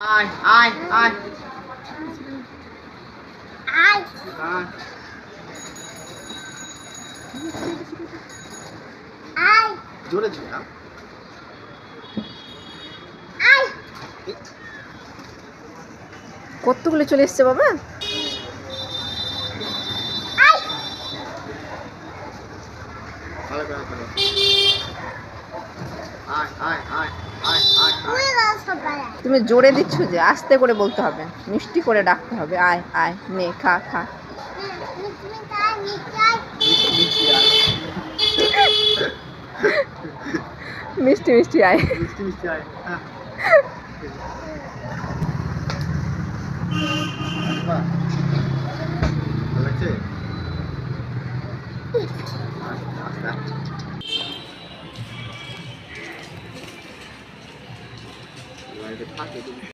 Ai, ai, ai. Ai. Ai. Ai. জোরে ছিল না? Ai. কতগুলো চলে এসছে বাবা? Ai. ভালো করে করো। I, I, I, I, I, I. Uy, vamos a parar. তুমি জোরে দিচ্ছ যে, আস্তে করে বলতে হবে, মিষ্টি করে ডাকতে হবে। আয় আয়, নে খা খা। মিষ্টি মিষ্টি আয়। মিষ্টি মিষ্টি আয়। হ্যাঁ। বাহ। ভালো লাগছে? আস্তে আস্তে। বাড়িতে থাকে তুমি।